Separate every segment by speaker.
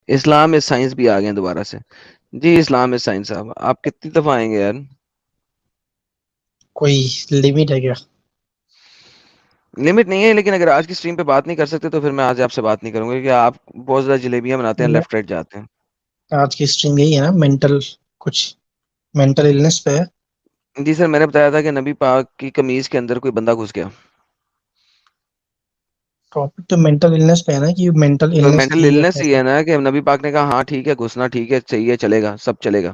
Speaker 1: Islam is science भी आ गए हैं दोबारा से। जी इस्लाम इज साइंस साहब, आप कितनी दफा आएंगे यार?
Speaker 2: कोई लिमिट है क्या?
Speaker 1: लिमिट नहीं है, लेकिन अगर आज की स्ट्रीम पे बात नहीं कर सकते तो फिर मैं आज आपसे बात नहीं करूंगा, क्योंकि आप बहुत ज्यादा जलेबियां बनाते हैं,
Speaker 2: मैं
Speaker 1: लेफ्ट राइट जाते हैं।
Speaker 2: आज की स्ट्रीम यही है ना, मेंटल कुछ मेंटल इलनेस पे है।
Speaker 1: जी सर, मैंने बताया था कि नबी पाक की कमीज के अंदर कोई बंदा घुस गया।
Speaker 2: टॉपिक तो मेंटल इलनेस पे है ना, कि मेंटल
Speaker 1: तो
Speaker 2: इलनेस
Speaker 1: मेंटल
Speaker 2: थी या
Speaker 1: इलनेस ही
Speaker 2: कैसा।
Speaker 1: है ना, कि नबी पाक ने कहा हाँ ठीक है, घुसना ठीक है, चाहिए, चलेगा, सब चलेगा।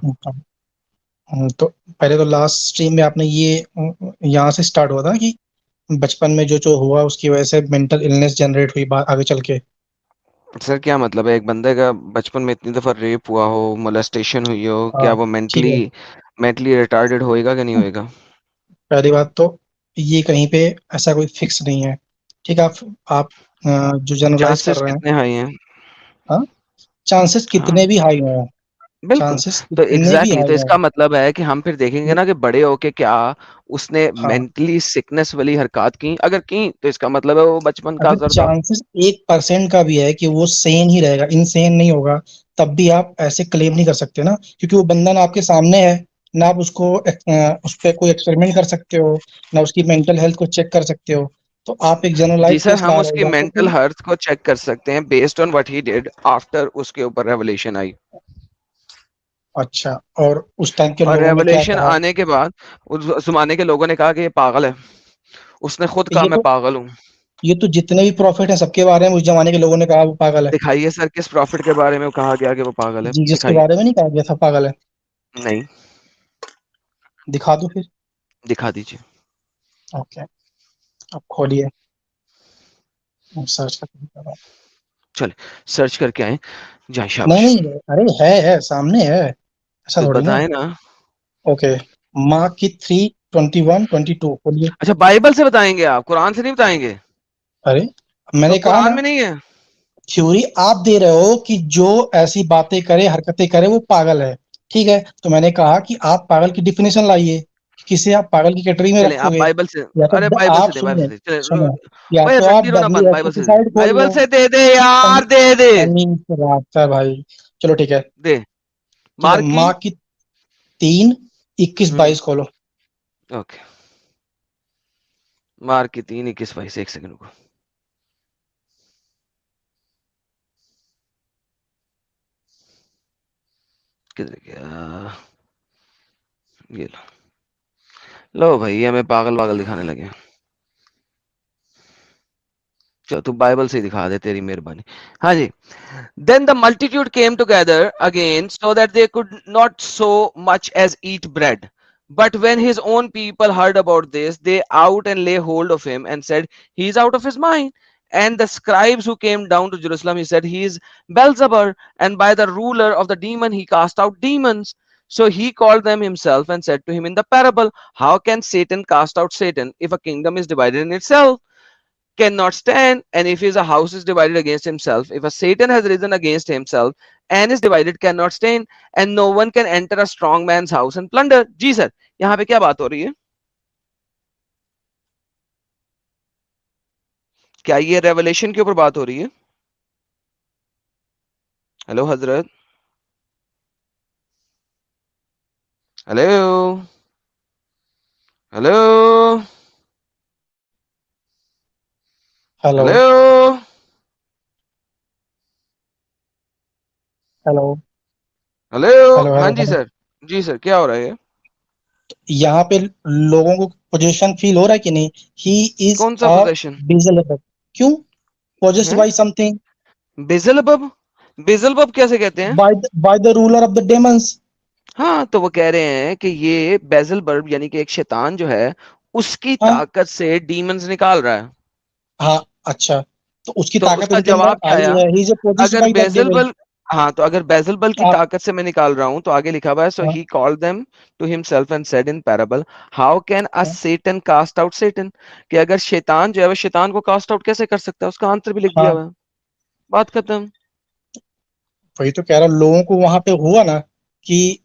Speaker 2: तो पहले तो लास्ट स्ट्रीम में आपने ये यहाँ से स्टार्ट हुआ था कि बचपन में जो जो हुआ उसकी वजह से मेंटल इलनेस जनरेट हुई आगे चल के।
Speaker 1: सर क्या मतलब है, एक बंदे का बचपन में इतनी दफा रेप हुआ हो, मोलेस्टेशन हुई हो, क्या
Speaker 2: हाँ
Speaker 1: वो
Speaker 2: ठीक
Speaker 1: मेंटली
Speaker 2: है।
Speaker 1: मेंटली रिटार्डेड होएगा कि नहीं होएगा?
Speaker 2: पहली बात तो ये कहीं पे ऐसा कोई फिक्स नहीं है। ठीक है, आप जो जनरलाइज कर
Speaker 1: चांसेस
Speaker 2: रहे हैं।
Speaker 1: कितने हाई हैं?
Speaker 2: हाँ, चांसेस
Speaker 1: हाँ
Speaker 2: कितने भी हाई हों,
Speaker 1: बिल्कुल।
Speaker 2: चांसेस
Speaker 1: तो
Speaker 2: कितने भी
Speaker 1: एग्जैक्टली
Speaker 2: हाई
Speaker 1: तो
Speaker 2: हों।
Speaker 1: इसका मतलब है कि हम फिर देखेंगे ना कि बड़े होके क्या उसने
Speaker 2: हाँ,
Speaker 1: मेंटली सिकनेस वाली हरकत की, अगर की तो इसका मतलब है वो बचपन का
Speaker 2: अगर
Speaker 1: असर था।
Speaker 2: चांसेस 1% का भी है कि वो सेन ही रहेगा, इनसेन नहीं होगा, तब भी आप ऐसे क्लेम नहीं कर सकते ना, क्योंकि वो बंदा ना आपके सामने है, ना आप उसको उस पर कोई एक्सपेरिमेंट कर सकते हो, ना उसकी मेंटल हेल्थ को चेक कर सकते हो। तो आप एक
Speaker 1: जी
Speaker 2: जनरलाइज
Speaker 1: सर,
Speaker 2: केस
Speaker 1: हम
Speaker 2: ला रहे हो
Speaker 1: उसकी
Speaker 2: या तो
Speaker 1: मेंटल
Speaker 2: फिर।
Speaker 1: हेल्थ को चेक कर सकते हैं based on what he did after उसके ऊपर रेवलेशन आई।
Speaker 2: अच्छा, और उस टाइम के
Speaker 1: और
Speaker 2: लोगों ने क्या
Speaker 1: रेवलेशन
Speaker 2: कहा?
Speaker 1: आने के बाद उस जमाने के लोगों ने कहा कि ये पागल है। उसने खुद कहा
Speaker 2: ये
Speaker 1: मैं
Speaker 2: तो
Speaker 1: पागल हूँ।
Speaker 2: ये तो जितने भी प्रॉफिट हैं सबके बारे में उस जमाने के लोगों ने कहा वो पागल है।
Speaker 1: दिखाइए सर, किस प्रॉफिट के बारे में कहा गया कि वो पागल है,
Speaker 2: जीसस के
Speaker 1: दिखाइए।
Speaker 2: बारे में नहीं कहा गया था पागल है?
Speaker 1: नहीं।
Speaker 2: दिखा दो फिर।
Speaker 1: दिखा दीजिए।
Speaker 2: ओके, अब खोलिए, सर्च करके।
Speaker 1: चले सर्च करके आए, जाए
Speaker 2: नहीं
Speaker 1: शाबाश।
Speaker 2: नहीं, अरे है सामने है, ऐसा
Speaker 1: तो
Speaker 2: थोड़ी ना है।
Speaker 1: बताएं ना।
Speaker 2: ओके, मार्क की 3:21-22 बोलिए।
Speaker 1: अच्छा बाइबल से बताएंगे आप, कुरान से नहीं बताएंगे?
Speaker 2: अरे
Speaker 1: तो
Speaker 2: मैंने कहा
Speaker 1: कुरान
Speaker 2: ना,
Speaker 1: में नहीं है?
Speaker 2: थ्योरी आप दे रहे हो कि जो ऐसी बातें करे हरकतें करे वो पागल है। ठीक है, तो मैंने कहा कि आप पागल की डिफिनेशन लाइए कि किसे आप पागल की कैटेगरी में
Speaker 1: चलें आप
Speaker 2: रखोगे।
Speaker 1: बाइबल से।
Speaker 2: या तो
Speaker 1: अरे बाइबल से
Speaker 2: आप
Speaker 1: दे, बाइबल
Speaker 2: सुनिए,
Speaker 1: से दे, चले
Speaker 2: सुनो, या
Speaker 1: ओए
Speaker 2: तो आप
Speaker 1: रट्टी रोना बंद,
Speaker 2: WH
Speaker 1: बाइबल से दे,
Speaker 2: साइड खोल
Speaker 1: बाइबल
Speaker 2: लो।
Speaker 1: से दे दे यार, दे दे।
Speaker 2: तमीज से बात कर भाई। चलो ठीक है।
Speaker 1: दे।
Speaker 2: ठीक है,
Speaker 1: मार्क की।
Speaker 2: मार्क की 3:21-22 खोलो।
Speaker 1: ओके। मार्क की 3:21-22, एक सेकंड को। किधर गया? ये लो। लो भाई, हमें पागल पागल दिखाने लगे। चलो तू बाइबल से ही दिखा दे, तेरी मेहरबानी। हाँ जी। Then the multitude came together again, so that they could not so much as eat bread. But when his own people heard about this, they out and lay hold of him and said, he is out of his mind. And the scribes who came down to Jerusalem, he said, he is Beelzebub, and by the ruler of the demon he cast out demons. So he called them himself and said to him in the parable, how can Satan cast out Satan if a kingdom is divided in itself? Cannot stand. And if his house is divided against himself, if a Satan has risen against himself and is divided, cannot stand. And no one can enter a strong man's house and plunder. जी sir, यहाँ पे क्या बात हो रही है? क्या ये रेवलेशन के ऊपर बात हो रही है? हेलो हजरत। Hello. Hello.
Speaker 2: Hello.
Speaker 1: Hello.
Speaker 2: Hello.
Speaker 1: Hello.
Speaker 2: Hello.
Speaker 1: हाँ
Speaker 2: हेलो।
Speaker 1: जी
Speaker 2: हेलो।
Speaker 1: सर। जी सर, क्या हो रहा है?
Speaker 2: यहाँ पे लोगों को पोजीशन फील हो रहा है कि नहीं? ही इज
Speaker 1: कौन सा
Speaker 2: अ
Speaker 1: पोजेशन
Speaker 2: बिजल। क्यों? पोजेस्ड
Speaker 1: है?
Speaker 2: Bye something,
Speaker 1: बेजलबब? बेजलबब कैसे कहते हैं?
Speaker 2: By the ruler of the demons.
Speaker 1: हाँ तो वो कह रहे हैं कि ये बेजल बल्ब यानी कि एक शैतान जो है उसकी
Speaker 2: हाँ
Speaker 1: ताकत से डीमंस निकाल रहा है।
Speaker 2: हाँ, अच्छा, तो उसकी
Speaker 1: तो
Speaker 2: ताकत
Speaker 1: उसका
Speaker 2: उनके
Speaker 1: जवाब
Speaker 2: अंदर
Speaker 1: क्या
Speaker 2: आई
Speaker 1: आया?
Speaker 2: है, ही इज पोजेस्ड
Speaker 1: अगर
Speaker 2: बाय द
Speaker 1: बेजल
Speaker 2: डेविल।
Speaker 1: बल्ब, हाँ तो अगर बेजल बल्ब की
Speaker 2: आप,
Speaker 1: ताकत से मैं निकाल रहा हूं तो आगे लिखा हुआ है, सो
Speaker 2: हाँ,
Speaker 1: he called them to himself and said in parable, how can a
Speaker 2: हाँ,
Speaker 1: सेटन कास्ट आउट सेटन? कि अगर शैतान जो है वो शैतान को कास्ट आउट कैसे कर सकता है, उसका आंसर भी लिख दिया
Speaker 2: हाँ,
Speaker 1: हुआ है। बात खत्म।
Speaker 2: वही तो कह रहा हूँ, लोगों को वहां पे हुआ ना कि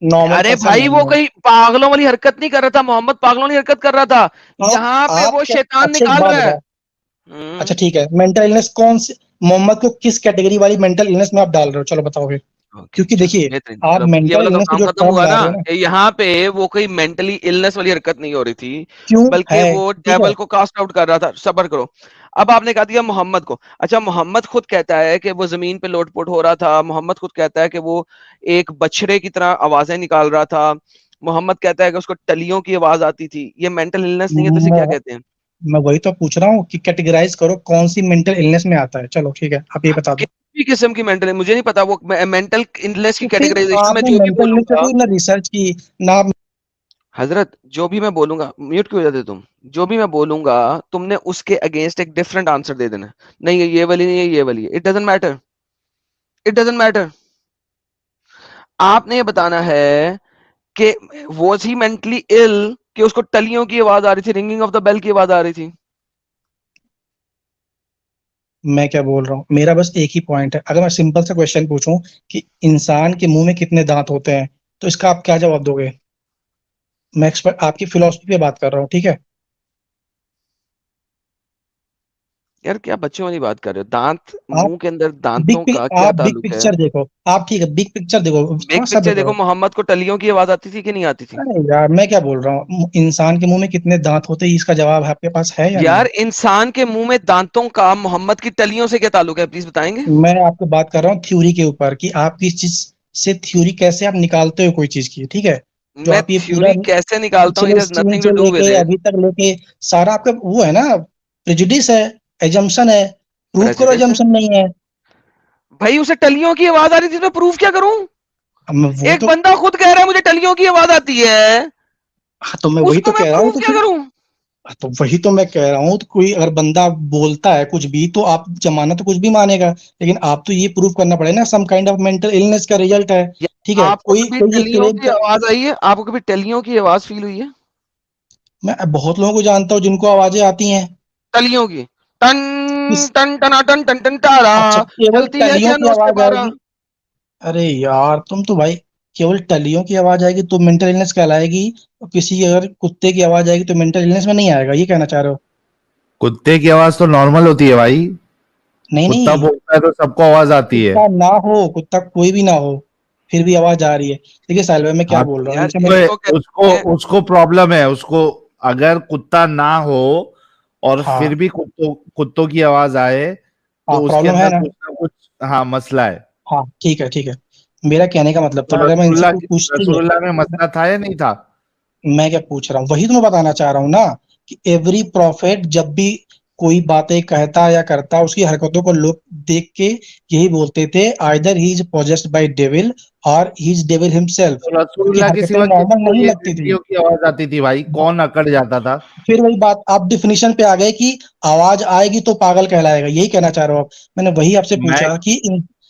Speaker 2: नॉर्मल
Speaker 1: अरे
Speaker 2: पर्सन
Speaker 1: भाई
Speaker 2: नहीं
Speaker 1: वो
Speaker 2: है।
Speaker 1: कहीं पागलों वाली हरकत नहीं कर रहा था, मोहम्मद पागलों वाली हरकत कर रहा था।
Speaker 2: आप
Speaker 1: यहाँ पे
Speaker 2: आप
Speaker 1: वो
Speaker 2: क्या,
Speaker 1: शैतान
Speaker 2: अच्छा एक
Speaker 1: निकाल
Speaker 2: बात
Speaker 1: रहा है।
Speaker 2: बताओ। अच्छा ठीक है, मेंटल इलनेस कौन से, मोहम्मद को किस कैटेगरी वाली मेंटल इलनेस में आप डाल रहे हो? चलो बताओ फिर।
Speaker 1: ओके,
Speaker 2: क्योंकि
Speaker 1: चलो
Speaker 2: देखिए,
Speaker 1: बेहतरीन।
Speaker 2: आप
Speaker 1: चलो ये
Speaker 2: मेंटल
Speaker 1: वाला तो
Speaker 2: इलनेस
Speaker 1: काम
Speaker 2: जो
Speaker 1: खत्म
Speaker 2: टर्म
Speaker 1: हुआ
Speaker 2: ला
Speaker 1: ना
Speaker 2: रहे हो ना,
Speaker 1: कि यहाँ पे वो कोई मेंटली इलनेस वाली हरकत नहीं हो रही थी,
Speaker 2: क्यों
Speaker 1: बल्कि
Speaker 2: है?
Speaker 1: वो
Speaker 2: ठीक है।
Speaker 1: डेविल को कास्ट आउट कर रहा था। सब्र करो। अब आपने कहा दिया मोहम्मद को। अच्छा, मोहम्मद खुद कहता है कि वो जमीन पे लोटपोट हो रहा था। मोहम्मद खुद कहता है कि वो एक बछड़े की तरह आवाजें निकाल रहा था। मोहम्मद कहता है कि उसको टलियों की आवाज आती थी। ये मेंटल इलनेस नहीं है तो इसे क्या
Speaker 2: मैं
Speaker 1: कहते हैं?
Speaker 2: मैं वही तो पूछ रहा हूँ कि कैटेगराइज करो कौन सी मेंटल इलनेस में आता है। चलो ठीक है, आप ये बता दो।
Speaker 1: किसी भी किस्म की मेंटल, मुझे नहीं पता वो मेंटल इलनेस की
Speaker 2: तो फिर
Speaker 1: कैटेगराइजेशन में
Speaker 2: आपने
Speaker 1: जो भी
Speaker 2: मेंटल इलनेस पे
Speaker 1: बोलूंगा।
Speaker 2: कोई ना रिसर्च की ना आप।
Speaker 1: हजरत, जो भी मैं बोलूंगा, म्यूट क्यों हो जाते तुम? जो भी मैं बोलूंगा, तुमने उसके अगेंस्ट एक डिफरेंट आंसर दे देना है। नहीं ये वाली नहीं है, ये वाली है। It doesn't matter, it doesn't matter. आपने ये बताना है कि वॉज ही मेंटली इल, कि उसको टलियों की आवाज आ रही थी, रिंगिंग ऑफ द बेल की आवाज आ रही थी।
Speaker 2: मैं क्या बोल रहा हूँ, मेरा बस एक ही पॉइंट है। अगर मैं सिंपल सा क्वेश्चन पूछूं कि इंसान के मुंह में कितने दांत होते हैं, तो इसका आप क्या जवाब दोगे? मैं एक्सपर्ट आपकी फिलोसफी पे बात कर रहा हूँ, ठीक है।
Speaker 1: यार क्या बच्चों वाली बात कर रहे हो? दांत,
Speaker 2: आप
Speaker 1: मुंह के अंदर दांतों का क्या
Speaker 2: आप बिग
Speaker 1: ताल्लुक है?
Speaker 2: पिक्चर देखो। आप ठीक है, बिग पिक्चर देखो,
Speaker 1: बिग
Speaker 2: थोड़ा सब्र
Speaker 1: पिक्चर देखो,
Speaker 2: करो।
Speaker 1: मोहम्मद को टलियों की आवाज आती थी कि नहीं आती थी?
Speaker 2: अरे यार, मैं क्या बोल रहा हूँ, इंसान के मुंह में कितने दांत होते हैं, इसका जवाब आपके पास है या नहीं
Speaker 1: यार
Speaker 2: है?
Speaker 1: इंसान के मुंह में दांतों का मोहम्मद की टलियों से क्या ताल्लुक है, प्लीज बताएंगे?
Speaker 2: मैं आपको बात कर रहा हूँ थ्योरी के ऊपर, कि आप किस चीज से थ्योरी कैसे आप निकालते हो कोई चीज की, ठीक है। जो
Speaker 1: मैं
Speaker 2: आप ये पूरा
Speaker 1: थ्योरी कैसे निकालता हूँ, इट
Speaker 2: पिछले
Speaker 1: हैज
Speaker 2: स्ट्रीम
Speaker 1: नथिंग टू
Speaker 2: से
Speaker 1: डू विद
Speaker 2: लेके
Speaker 1: इट।
Speaker 2: अभी तक लेके सारा आपका वो है ना, प्रेजुडिस है, एजम्पशन है। प्रूव करो
Speaker 1: प्रेजुडिस है
Speaker 2: एजम्पशन नहीं है।
Speaker 1: भाई, उसे टलियों की आवाज आ रही थी, तो प्रूफ क्या करूं?
Speaker 2: अब मैं वो
Speaker 1: एक
Speaker 2: तो
Speaker 1: बंदा खुद कह रहा है मुझे टलियों की आवाज आती है,
Speaker 2: हाँ, तो मैं वही तो
Speaker 1: उसको मैं
Speaker 2: कह रहा हूँ,
Speaker 1: प्रूफ
Speaker 2: तो
Speaker 1: क्या
Speaker 2: फिर
Speaker 1: करूं?
Speaker 2: हाँ, तो वही तो मैं कह रहा हूँ, तो कोई अगर बंदा बोलता है कुछ भी तो आप जमाना तो कुछ भी मानेगा, लेकिन आप तो ये प्रूव करना पड़ेगा ना, some kind of mental illness का रिजल्ट है।
Speaker 1: या
Speaker 2: ठीक है,
Speaker 1: आपको
Speaker 2: कोई
Speaker 1: कभी
Speaker 2: कोई ये
Speaker 1: टलियों
Speaker 2: क्लेम
Speaker 1: की
Speaker 2: कर।
Speaker 1: आवाज आई है? आपको कभी टलियों की आवाज फील हुई है?
Speaker 2: मैं बहुत लोगों को जानता हूँ जिनको आवाजें आती हैं।
Speaker 1: टलियों की, टन
Speaker 2: किस
Speaker 1: टन टना टन टन टन टारा,
Speaker 2: अच्छा, केवल
Speaker 1: चलती है
Speaker 2: टलियों
Speaker 1: क्या
Speaker 2: की
Speaker 1: नौ से
Speaker 2: आवाज
Speaker 1: 12।
Speaker 2: आएगी? अरे यार, तुम तो भाई, केवल टलियों की आवाज आएगी तो मेंटल इलनेस कहलाएगी, और किसी अगर कुत्ते की आवाज आएगी तो मेंटल इलनेस में नहीं आएगा, ये कहना चाह रहे हो?
Speaker 3: कुत्ते की आवाज तो नॉर्मल होती है भाई।
Speaker 2: नहीं
Speaker 3: कुत्ता
Speaker 2: नहीं,
Speaker 3: भौंकता है तो सबको आवाज आती है।
Speaker 2: कुत्ता ना हो, कुत्ता कोई भी ना हो, फिर भी आवाज आ रही है। देखिए साहिल भाई, मैं क्या
Speaker 3: हाँ
Speaker 2: बोल रहा हूँ,
Speaker 1: यार
Speaker 2: इनसे मैं
Speaker 1: इसको
Speaker 3: उसको
Speaker 1: कहते हैं।
Speaker 3: उसको प्रॉब्लम है उसको। अगर कुत्ता ना हो और
Speaker 2: हाँ
Speaker 3: फिर भी कुत्तों कुत्तों की आवाज आए
Speaker 2: हाँ,
Speaker 3: तो उसके
Speaker 2: प्रॉब्लम है
Speaker 3: अंदर
Speaker 2: ना।
Speaker 3: कुछ ना कुछ, हाँ, मसला है।
Speaker 2: हाँ ठीक है, ठीक है। मेरा कहने का मतलब,
Speaker 3: तो
Speaker 2: तो अगर मैं इनसे कोई पूछती है,
Speaker 3: रसूलुल्लाह में मसला था या नहीं था?
Speaker 2: मैं क्या पूछ रहा हूँ, वही तो मैं बताना चाह रहा हूँ ना, कि एवरी प्रॉफिट जब भी कोई बातें कहता या करता, उसकी हरकतों को लोग देख के यही बोलते थे, either he is possessed by devil और ही इज डेविल हिमसेल्फ।
Speaker 3: तो
Speaker 2: उनकी
Speaker 3: रसूलुल्लाह के
Speaker 2: हरकतें
Speaker 3: सिवा
Speaker 2: नॉर्मल
Speaker 3: किसको
Speaker 2: नहीं
Speaker 3: ये
Speaker 2: लगती थी।
Speaker 3: घंटियों की आवाज आती थी भाई? कौन अकड़ जाता था?
Speaker 2: फिर वही बात, आप डिफिनेशन पे आ गए कि आवाज आएगी तो पागल कहलाएगा, यही कहना चाह रहे हो आप? मैंने वही आपसे
Speaker 3: मैं
Speaker 2: पूछा कि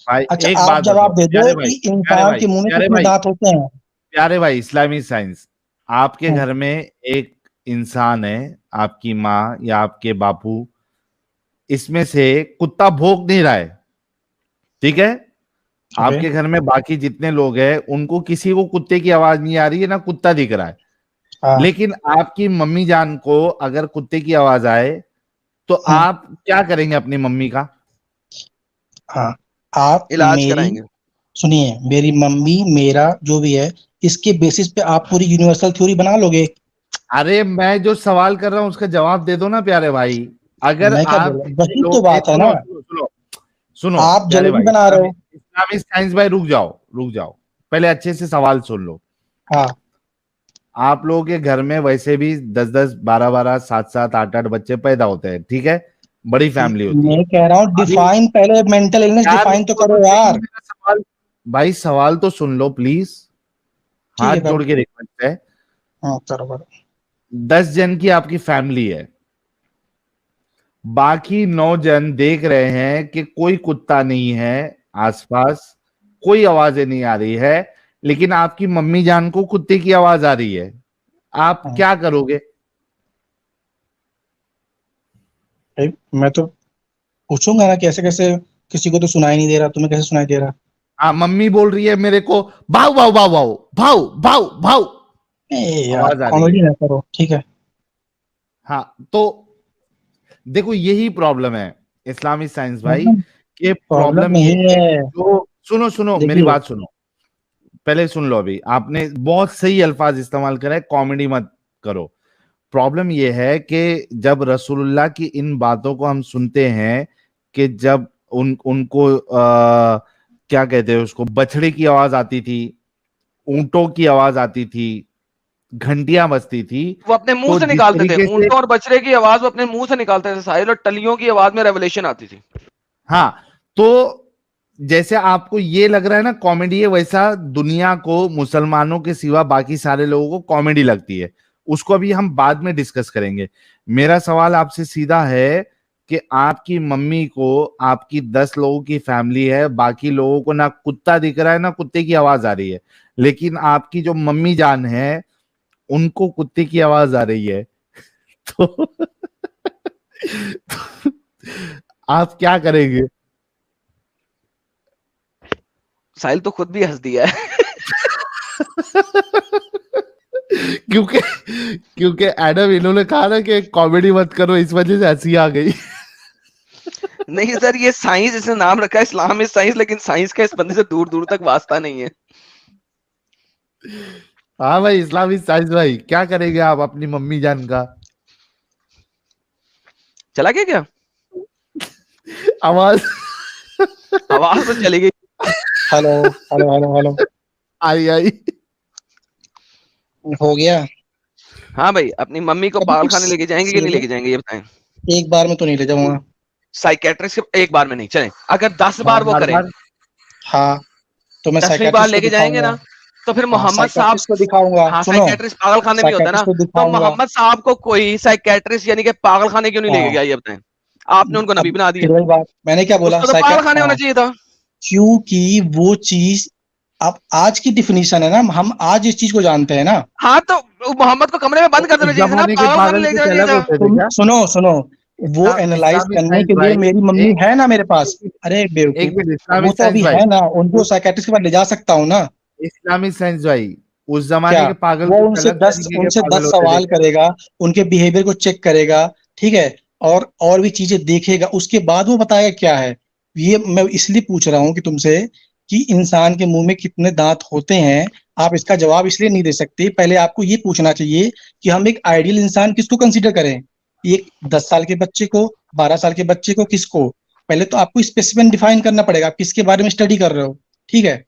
Speaker 3: भाई
Speaker 2: अच्छा,
Speaker 3: एक
Speaker 2: आप
Speaker 3: बात बताओ,
Speaker 2: जवाब दे
Speaker 3: प्यारे
Speaker 2: दो
Speaker 3: भाई,
Speaker 2: कि
Speaker 3: प्यारे
Speaker 2: इंसान
Speaker 3: भाई,
Speaker 2: के मुंह में
Speaker 3: प्यारे
Speaker 2: कितने
Speaker 3: भाई,
Speaker 2: दांत होते हैं।
Speaker 3: प्यारे भाई, इस्लामी साइंस। आपके
Speaker 2: हम्म,
Speaker 3: घर में एक इंसान है, आपकी माँ या आपके बापू, इसमें से कुत्ता भौंक नहीं रहा है, ठीक है?
Speaker 2: ओके।
Speaker 3: आपके घर में बाकी जितने लोग हैं उनको किसी को कुत्ते की आवाज नहीं आ रही है, ना कुत्ता दिख रहा है।
Speaker 2: हाँ
Speaker 3: लेकिन आपकी मम्मी जान को अगर कुत्ते की आवाज आए तो
Speaker 2: हाँ
Speaker 3: आप क्या करेंगे अपनी मम्मी का?
Speaker 2: हाँ, आप
Speaker 1: इलाज
Speaker 2: मेरी
Speaker 1: कराएंगे।
Speaker 2: सुनिए, मेरी मम्मी मेरा जो भी है, इसके बेसिस पे आप पूरी यूनिवर्सल थ्योरी बना लोगे।
Speaker 3: अरे मैं जो सवाल कर रहा हूं उसका जवाब दे दो ना प्यारे भाई। अगर
Speaker 2: मैं क्या बोल
Speaker 3: आप
Speaker 2: रहा हूँ,
Speaker 3: जितने
Speaker 2: वही तो
Speaker 3: लोग, एक
Speaker 2: बात है ना।
Speaker 3: सुनो सुनो सुनो सुनो
Speaker 2: आप
Speaker 3: प्यारे
Speaker 2: जलेबी
Speaker 3: भाई,
Speaker 2: बना रहे हो।
Speaker 3: इस्लामिक साइंस भाई, रुक जाओ रुक जाओ, पहले अच्छे से सवाल सुन लो।
Speaker 2: हाँ,
Speaker 3: आप लोगों के घर में वैसे भी 10-10, 12-12, 7-7, 8-8 बच्चे पैदा होते हैं, ठीक है? बड़ी फैमिली होती है।
Speaker 2: मैं कह रहा हूँ
Speaker 3: अभी
Speaker 2: डिफाइन, पहले मेंटल इलनेस
Speaker 3: यार
Speaker 2: डिफाइन तो
Speaker 3: रुको तो
Speaker 2: करो
Speaker 3: सही
Speaker 2: यार।
Speaker 3: मेरा सवाल। भाई सवाल तो सुन लो प्लीज।
Speaker 2: ठीक
Speaker 3: हाथ
Speaker 2: है
Speaker 3: जोड़
Speaker 2: करो।
Speaker 3: के रिक्वेस्ट है।
Speaker 2: हाँ करो करो।
Speaker 3: 10 जन की आपकी फैमिली है, बाकी 9 जन देख रहे हैं कि कोई कुत्ता नहीं है आसपास, कोई आवाजें नहीं आ रही है, लेकिन आपकी मम्मी जान को कुत्ते की आवाज आ रही है। आप
Speaker 2: हाँ,
Speaker 3: क्या करोगे?
Speaker 2: भाई मैं तो पूछूंगा ना, कैसे कैसे, किसी को तो सुनाई नहीं दे रहा, तुम्हें कैसे सुनाई दे रहा?
Speaker 3: हाँ, मम्मी बोल रही है मेरे को, भाव भाव भाव भाव भाव भाव भाव,
Speaker 2: ए यार,
Speaker 3: आवाज आ रही है।
Speaker 2: कॉमेडी ना करो, ठीक है।
Speaker 3: हाँ, तो देखो यही प्रॉब्लम है इस्लामिक साइंस भाई,
Speaker 2: प्रॉब्लम
Speaker 3: कि
Speaker 2: प्रॉब्लम
Speaker 3: प्रॉब्लम ये
Speaker 2: नहीं
Speaker 3: है
Speaker 2: है।
Speaker 3: जो, सुनो सुनो मेरी
Speaker 2: देखिए
Speaker 3: बात सुनो, पहले सुन लो। अभी आपने बहुत सही अल्फाज इस्तेमाल करा है, कॉमेडी मत करो। प्रॉब्लम यह है कि जब रसूलुल्लाह की इन बातों को हम सुनते हैं कि जब उनको क्या कहते हैं उसको, बछड़े की आवाज आती थी, ऊंटों की आवाज आती थी, घंटियां बजती थी,
Speaker 1: वो अपने मुंह
Speaker 3: तो
Speaker 1: से
Speaker 3: जिस
Speaker 1: निकालते थे,
Speaker 3: तरीके से,
Speaker 1: ऊंटों और बछड़े की आवाज वो अपने मुंह से निकालते थे साहिल, और टलियों की आवाज में रेवलेशन आती थी।
Speaker 3: हाँ, तो जैसे आपको ये लग रहा है ना कॉमेडी है, वैसा दुनिया को मुसलमानों के सिवा बाकी सारे लोगों को कॉमेडी लगती है। उसको अभी हम बाद में डिस्कस करेंगे। मेरा सवाल आपसे सीधा है कि आपकी मम्मी को, आपकी 10 लोगों की फैमिली है, बाकी लोगों को ना कुत्ता दिख रहा है ना कुत्ते की आवाज आ रही है, लेकिन आपकी जो मम्मी जान है उनको कुत्ते की आवाज आ रही है। तो, तो आप क्या करेंगे?
Speaker 1: साहिल तो खुद भी हंस दिया है।
Speaker 3: क्योंकि क्योंकि एडम इन्होंने कहा ना कि कॉमेडी मत करो, इस वजह से हंसी आ गई।
Speaker 1: नहीं सर, ये साइंस, इसने नाम रखा है इस्लाम इज साइंस, लेकिन साइंस का इस बंदे से दूर दूर तक वास्ता नहीं है।
Speaker 3: हाँ भाई, इस्लामिक साइंस भाई, क्या करेंगे आप अपनी मम्मी जान का?
Speaker 1: चला गया क्या?
Speaker 3: आवाज
Speaker 1: आवाज तो चली गई।
Speaker 2: Hello hello hello hello.
Speaker 3: आई आई।
Speaker 2: हो गया।
Speaker 1: हाँ भाई, अपनी मम्मी को
Speaker 2: कभी
Speaker 1: पागल
Speaker 2: कुछ
Speaker 1: खाने लेके जाएंगे कि नहीं
Speaker 2: सीरियस,
Speaker 1: लेके जाएंगे, ये बताएं।
Speaker 2: एक बार में तो नहीं ले जाऊंगा।
Speaker 1: साइकेट्रिस्ट एक बार में नहीं चले, अगर 10
Speaker 3: हाँ,
Speaker 1: बार वो
Speaker 3: बार
Speaker 1: करे,
Speaker 3: बार।
Speaker 2: हाँ, तो मैं
Speaker 1: 10वीं बार
Speaker 2: साइकेट्रिस्ट को
Speaker 1: लेके जाएंगे
Speaker 2: दिखाऊंगा।
Speaker 1: ना, तो फिर
Speaker 2: हाँ,
Speaker 1: मोहम्मद साहब,
Speaker 2: साइकेट्रिस्ट को दिखाऊंगा,
Speaker 1: हाँ
Speaker 2: सुनो,
Speaker 1: साइकेट्रिस्ट पागल खाने भी होता है ना,
Speaker 2: साइकेट्रिस्ट को
Speaker 1: तो
Speaker 2: दिखाऊंगा।
Speaker 1: मोहम्मद साहब को कोई साइकेट्रिस्ट यानी कि पागल खाने क्यों नहीं लेके
Speaker 2: हाँ,
Speaker 1: गया, ये बताएं। आपने उनको नबी
Speaker 2: अब
Speaker 1: बना दिया।
Speaker 2: फिर वही बात, मैंने क्या बोला,
Speaker 1: उसको तो पागल खाने होना
Speaker 2: हाँ,
Speaker 1: चाहिए था।
Speaker 2: क्योंकि वो चीज अब आज की डिफिनीशन है ना, हम आज इस चीज को जानते हैं ना।
Speaker 1: हाँ तो मोहम्मद को कमरे में बंद कर
Speaker 3: उस
Speaker 1: देना चाहिए था ना,
Speaker 3: जमाने के
Speaker 1: पागल खाने
Speaker 3: पागल
Speaker 1: ले
Speaker 3: कुछ
Speaker 1: जाना चाहिए
Speaker 3: अलग
Speaker 1: था।
Speaker 3: होते थे
Speaker 2: तुम
Speaker 3: क्या?
Speaker 2: सुनो सुनो, वो एनालाइज
Speaker 3: इस्लामिक
Speaker 2: करने
Speaker 3: साइंस
Speaker 2: के लिए
Speaker 3: भाई,
Speaker 2: मेरी मम्मी
Speaker 3: एक
Speaker 2: है ना मेरे पास।
Speaker 3: एक
Speaker 2: अरे
Speaker 3: एक
Speaker 2: बेवकूफ,
Speaker 3: मिनट,
Speaker 2: वो
Speaker 3: इस्लामिक
Speaker 2: तो
Speaker 3: साइंस
Speaker 2: अभी
Speaker 3: भाई,
Speaker 2: है ना, उनको साइकेट्रिस्ट के पास ले जा सकता हूँ ना।
Speaker 3: इस्लामिक साइंस भाई, उस
Speaker 2: क्या,
Speaker 3: जमाने के पागल
Speaker 2: वो
Speaker 3: कुछ
Speaker 2: उनसे
Speaker 3: अलग
Speaker 2: दस
Speaker 3: तरीके के
Speaker 2: उनसे
Speaker 3: पागल
Speaker 2: दस
Speaker 3: होते थे।
Speaker 2: सवाल करेगा, उनके बिहेवियर को चेक करेगा, ठीक है, और भी चीजें देखेगा, उसके बाद वो बताएगा क्या है। ये मैं इसलिए पूछ रहा हूँ कि तुमसे, कि इंसान के मुंह में कितने दांत होते हैं। आप इसका जवाब इसलिए नहीं दे सकते, पहले आपको ये पूछना चाहिए कि हम एक आइडियल इंसान किसको कंसीडर करें। एक 10 साल के बच्चे को, 12 साल के बच्चे को, किसको? पहले तो आपको स्पेसिफिक डिफाइन करना पड़ेगा, आप किसके बारे में स्टडी कर रहे हो, ठीक है। ये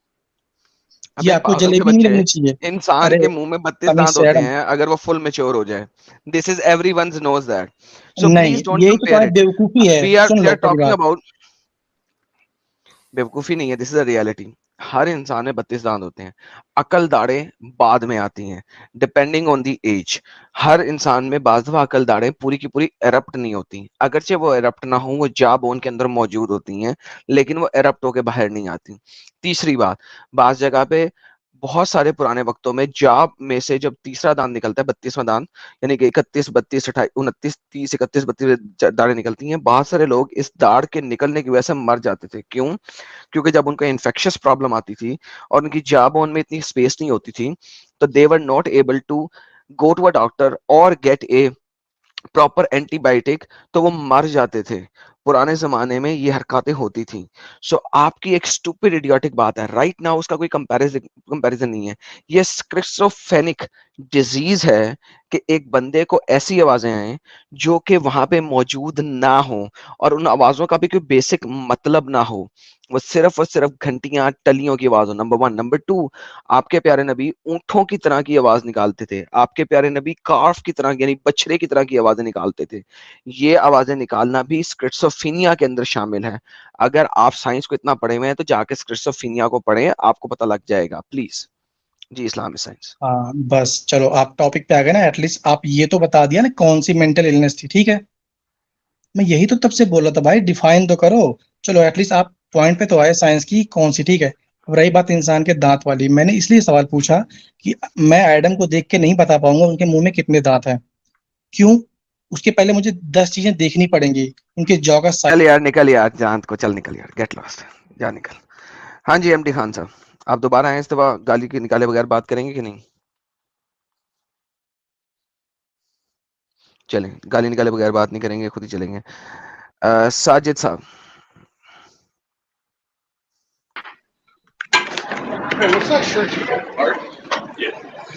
Speaker 1: अबे
Speaker 2: आपको
Speaker 1: पागल के
Speaker 2: जलेबी नहीं
Speaker 1: बच्चे,
Speaker 2: लगनी चाहिए।
Speaker 1: इंसान
Speaker 2: अरे
Speaker 1: के मुंह में 32 दांत
Speaker 2: तमीज
Speaker 1: होते
Speaker 2: से,
Speaker 1: हैं अगर वो फुल मेच्योर हो जाए। This is everyone knows that, so
Speaker 2: नहीं,
Speaker 1: प्लीज डोंट
Speaker 2: यही तो
Speaker 1: कंपेयर
Speaker 2: तुम्हारी
Speaker 1: इट।
Speaker 2: बेवकूफी है,
Speaker 1: वी आर
Speaker 2: सुन
Speaker 1: वी
Speaker 2: लो
Speaker 1: आर
Speaker 2: पहली
Speaker 1: टॉकिंग
Speaker 2: बात।
Speaker 1: अबाउट, बेवकूफी नहीं है, दिस इज अ रियलिटी। हर इंसान में 32 दांत होते हैं। अकल दाढ़े बाद में आती हैं, डिपेंडिंग ऑन दी एज। हर इंसान में बाज़ दफा अकल दाढ़े पूरी की पूरी एरप्ट नहीं होती, अगरचे वो एरप्ट ना हो, वो जा बोन के अंदर मौजूद होती हैं, लेकिन वो एरप्ट होके बाहर नहीं आती। तीसरी बात, बाज जगह पे बहुत सारे पुराने वक्तों में जाब में से जब तीसरा दांत निकलता है, 32वां दांत, यानी कि 31, 32, 28, 29, 30, 31, 32 दाढ़ें निकलती हैं, बहुत सारे लोग इस दाढ़ के निकलने की वजह से मर जाते थे। क्यों? क्योंकि जब उनको इन्फेक्शियस प्रॉब्लम आती थी और उनकी जा बोन में इतनी स्पेस नहीं होती थी, तो they were not able to go to a doctor और गेट ए प्रॉपर एंटीबायोटिक, तो वो मर जाते थे। पुराने जमाने में ये हरकतें होती थी। सो आपकी एक स्टूपिड इडियोटिक बात है, राइट नाउ उसका कोई कंपैरिजन नहीं है। ये स्किज़ोफ्रेनिक डिजीज है कि एक बंदे को ऐसी आवाजें आए जो कि वहां पे मौजूद ना हो, और उन आवाजों का भी कोई बेसिक मतलब ना हो, वो सिर्फ और सिर्फ घंटियां टलियों की आवाज हो। Number one. नंबर टू, आपके प्यारे नबी ऊंटों की तरह की आवाज निकालते थे, आपके प्यारे नबी कार्फ की तरह यानी बछड़े की तरह की आवाजें निकालते थे। ये आवाजें निकालना भी स्किज़ोफ्रेनिया के अंदर शामिल है। अगर आप साइंस को इतना पढ़े हुए हैं तो जाके स्किज़ोफ्रेनिया को पढ़ें, आपको पता लग जाएगा प्लीज। Ji, Islamic science.
Speaker 2: हाँ बस चलो, आप टॉपिक पे आ गए ना, एटलीस्ट आप ये तो बता दिया ना कौन सी मेंटल इलनेस थी, ठीक है। मैं यही तो तब से बोल रहा था भाई, डिफाइन तो करो। चलो एटलीस्ट आप पॉइंट पे तो आए, साइंस की कौन सी, ठीक है। अब रही बात इंसान के दांत वाली, मैंने इसलिए सवाल पूछा कि मैं एडम को देख के नहीं बता पाऊंगा उनके मुंह में कितने दांत हैं। क्यों? उसके पहले मुझे 10 चीजें देखनी पड़ेंगी, उनके जॉ का साइज।
Speaker 1: चल यार निकल यार, जान को चल निकल यार, गेट लॉस्ट, जा निकल। हाँ जी एमडी खान साहब, आप दोबारा आए इस दफा गाली के निकाले बगैर बात करेंगे कि नहीं? चलें, गाली निकाले बगैर बात नहीं करेंगे, खुद ही चलेंगे। साजिद साहब।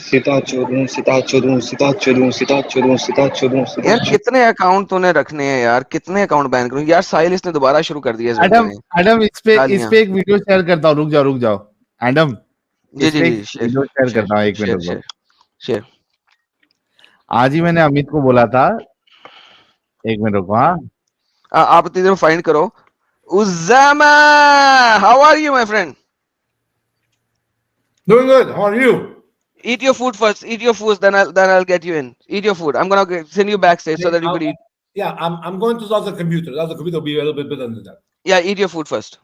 Speaker 4: सीता चोदूं सीता चोदूं सीता चोदूं सीता चोदूं सीता चोदूं सीता
Speaker 1: यार कितने अकाउंट तूने रखने हैं यार, कितने अकाउंट बैन करूं यार? साहिल इसने दोबारा शुरू कर दिया इस बंदे
Speaker 3: एडम,
Speaker 1: ने
Speaker 3: एडम इस
Speaker 1: गालियां।
Speaker 3: पे एक वीडियो शेयर करता हूँ, रुक जाओ एडम,
Speaker 1: जी
Speaker 3: इस
Speaker 1: जी
Speaker 3: पे
Speaker 1: जी,
Speaker 3: एक
Speaker 1: शेयर
Speaker 3: वीडियो शेयर
Speaker 1: शेयर
Speaker 3: करता हूँ, एक मिनट
Speaker 1: शेयर
Speaker 3: रुक जाओ।
Speaker 1: Share share.
Speaker 3: आज ही मैंने अमित को बोला था, एक मिनट रुको। हाँ,
Speaker 1: आप इधर फाइंड करो। Usama, how are you my friend?
Speaker 5: Doing good. How are you?
Speaker 1: Eat your food first. Eat your food, then I'll get you in. Eat your food. I'm gonna send you backstage so that you could eat.
Speaker 5: Yeah, I'm going to start the computer. That's the computer will be a little bit better than that.
Speaker 1: Yeah, eat your food first.